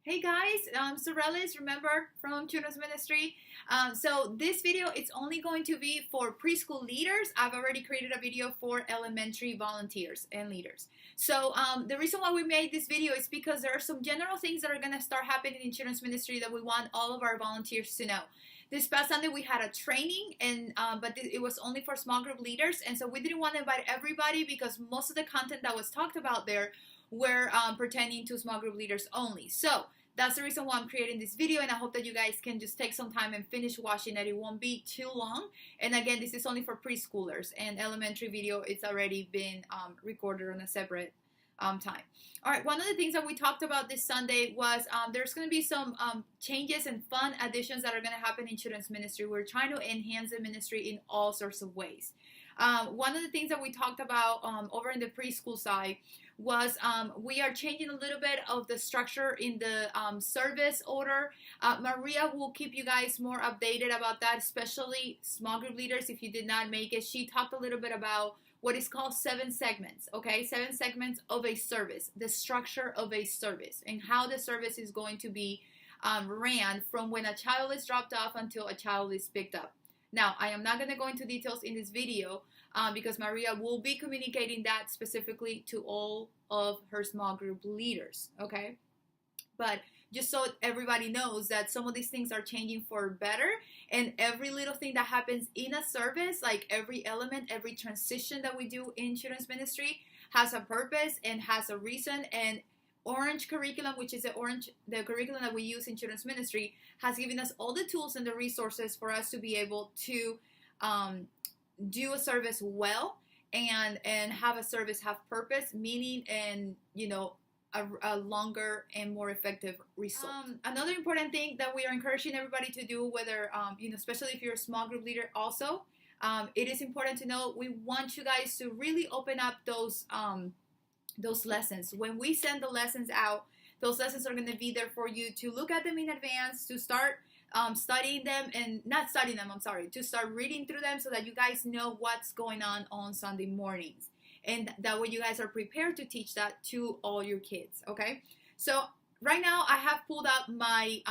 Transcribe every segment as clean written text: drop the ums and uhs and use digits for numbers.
Hey guys, Sorellis, remember from Children's Ministry. So this video it's only going to be for preschool leaders. I've already created a video for elementary volunteers and leaders. So the reason why we made this video is because there are some general things that are going to start happening in Children's Ministry that we want all of our volunteers to know. This past Sunday we had a training, and but it was only for small group leaders, and so we didn't want to invite everybody because most of the content that was talked about there were pertaining to small group leaders only. So that's the reason why I'm creating this video, and I hope that you guys can just take some time and finish watching it. It won't be too long. And again, this is only for preschoolers, and elementary video, it's already been recorded on a separate time. All right, one of the things that we talked about this Sunday was there's going to be some changes and fun additions that are going to happen in Children's Ministry. We're trying to enhance the ministry in all sorts of ways. One of the things that we talked about over in the preschool side was we are changing a little bit of the structure in the service order. Maria will keep you guys more updated about that, especially small group leaders. If you did not make it, she talked a little bit about what is called 7 segments, okay? 7 segments of a service, the structure of a service, and how the service is going to be ran from when a child is dropped off until a child is picked up. Now, I am not going to go into details in this video because Maria will be communicating that specifically to all of her small group leaders, okay? But just so everybody knows that some of these things are changing for better, and every little thing that happens in a service, like every element, every transition that we do in Children's Ministry has a purpose and has a reason. And Orange curriculum, which is the curriculum that we use in Children's Ministry, has given us all the tools and the resources for us to be able to do a service well and have a service have purpose, meaning, and a longer and more effective result. Another important thing that we are encouraging everybody to do, whether especially if you're a small group leader, also, it is important to know we want you guys to really open up those lessons. When we send the lessons out, those lessons are going to be there for you to look at them in advance, to start studying them, and not studying them, to start reading through them so that you guys know what's going on Sunday mornings. And that way you guys are prepared to teach that to all your kids, okay? So right now I have pulled up my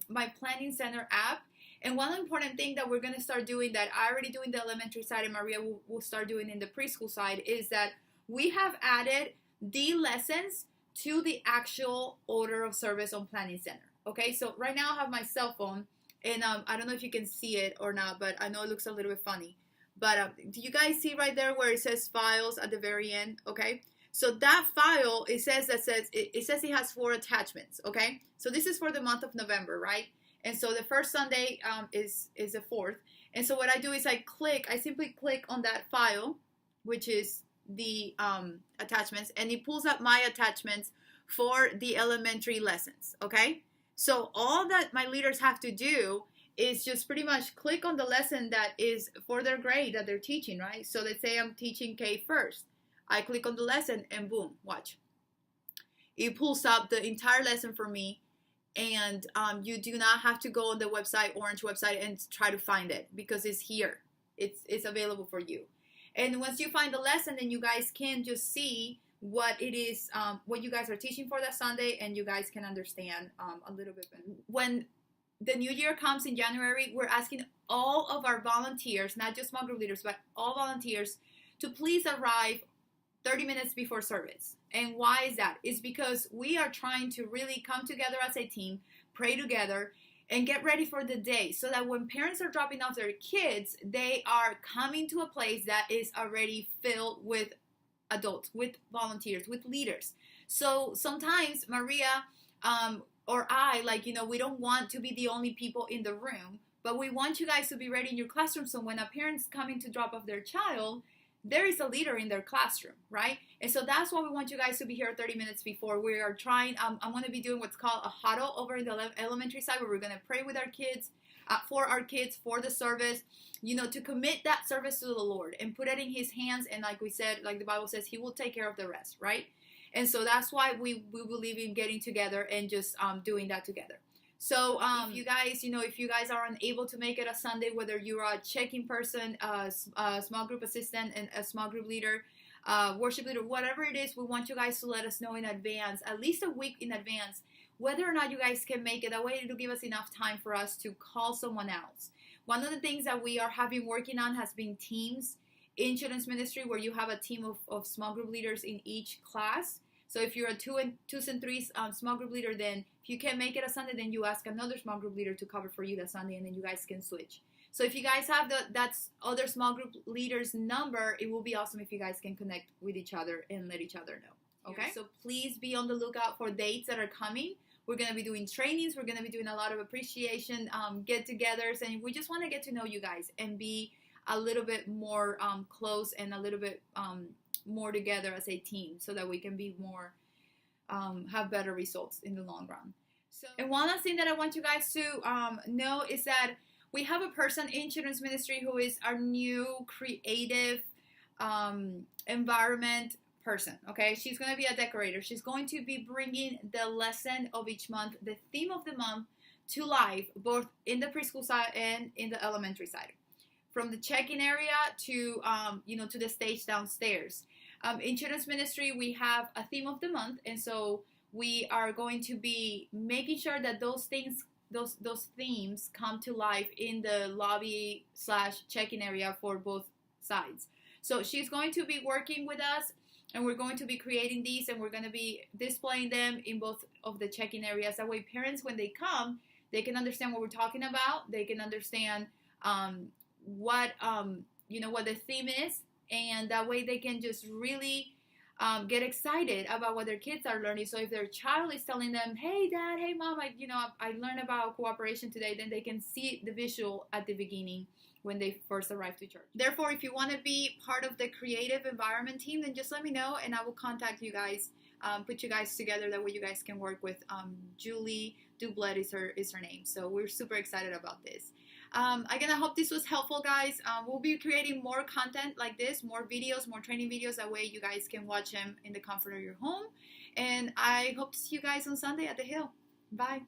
my Planning Center app. And one important thing that we're going to start doing that I already do in the elementary side and Maria will start doing in the preschool side is that we have added the lessons to the actual order of service on Planning Center. Okay, so right now I have my cell phone, and I don't know if you can see it or not, but I know it looks a little bit funny. But do you guys see right there where it says files at the very end? Okay, so that file, it says it has 4 attachments. Okay, so this is for the month of November, right? And so the first Sunday is the 4th. And so what I do is I simply click on that file, which is the attachments, and it pulls up my attachments for the elementary lessons. Okay, so all that my leaders have to do is just pretty much click on the lesson that is for their grade that they're teaching, right? So let's say I'm teaching K first. I click on the lesson and boom, watch. It pulls up the entire lesson for me, and you do not have to go on the website, Orange website, and try to find it because it's here. It's available for you. And once you find the lesson, then you guys can just see what it is, what you guys are teaching for that Sunday, and you guys can understand a little bit better. When the new year comes in January, we're asking all of our volunteers, not just small group leaders, but all volunteers, to please arrive 30 minutes before service. And why is that? It's because we are trying to really come together as a team, pray together, and get ready for the day so that when parents are dropping off their kids, they are coming to a place that is already filled with adults, with volunteers, with leaders. So sometimes Maria or I, we don't want to be the only people in the room, but we want you guys to be ready in your classroom so when a parent's coming to drop off their child, there is a leader in their classroom, right? And so that's why we want you guys to be here 30 minutes before. We are trying, I'm going to be doing what's called a huddle over in the elementary side where we're going to pray with our kids, for the service, to commit that service to the Lord and put it in His hands. And like we said, like the Bible says, He will take care of the rest, right? And so that's why we believe in getting together and just doing that together. So if you guys are unable to make it a Sunday, whether you're a checking person, a small group assistant, and a small group leader, worship leader, whatever it is, we want you guys to let us know in advance, at least a week in advance, whether or not you guys can make it. That way it'll give us enough time for us to call someone else. One of the things that we have been working on has been teams in children's ministry, where you have a team of small group leaders in each class. So if you're a twos and threes small group leader, then if you can't make it a Sunday, then you ask another small group leader to cover for you that Sunday, and then you guys can switch. So if you guys have that other small group leader's number, it will be awesome if you guys can connect with each other and let each other know. Okay? So please be on the lookout for dates that are coming. We're going to be doing trainings. We're going to be doing a lot of appreciation get-togethers, and we just want to get to know you guys and be a little bit more close and a little bit more together as a team, so that we can be more have better results in the long run. So, and one last thing that I want you guys to know is that we have a person in children's ministry who is our new creative environment person. Okay, she's going to be a decorator. She's going to be bringing the lesson of each month, the theme of the month, to life, both in the preschool side and in the elementary side, from the check-in area to to the stage downstairs. In children's ministry, we have a theme of the month, and so we are going to be making sure that those themes come to life in the lobby / check-in area for both sides. So she's going to be working with us, and we're going to be creating these, and we're going to be displaying them in both of the check-in areas. That way parents, when they come, they can understand what we're talking about. They can understand what the theme is, and that way they can just really get excited about what their kids are learning. So if their child is telling them, "Hey Dad, hey Mom, I learned about cooperation today," then they can see the visual at the beginning when they first arrive to church. Therefore, if you want to be part of the creative environment team, then just let me know and I will contact you guys, put you guys together. That way you guys can work with Julie Dublet is her name. So we're super excited about this. Again, I hope this was helpful, guys. We'll be creating more content like this, more videos, more training videos. That way you guys can watch them in the comfort of your home. And I hope to see you guys on Sunday at the Hill. Bye.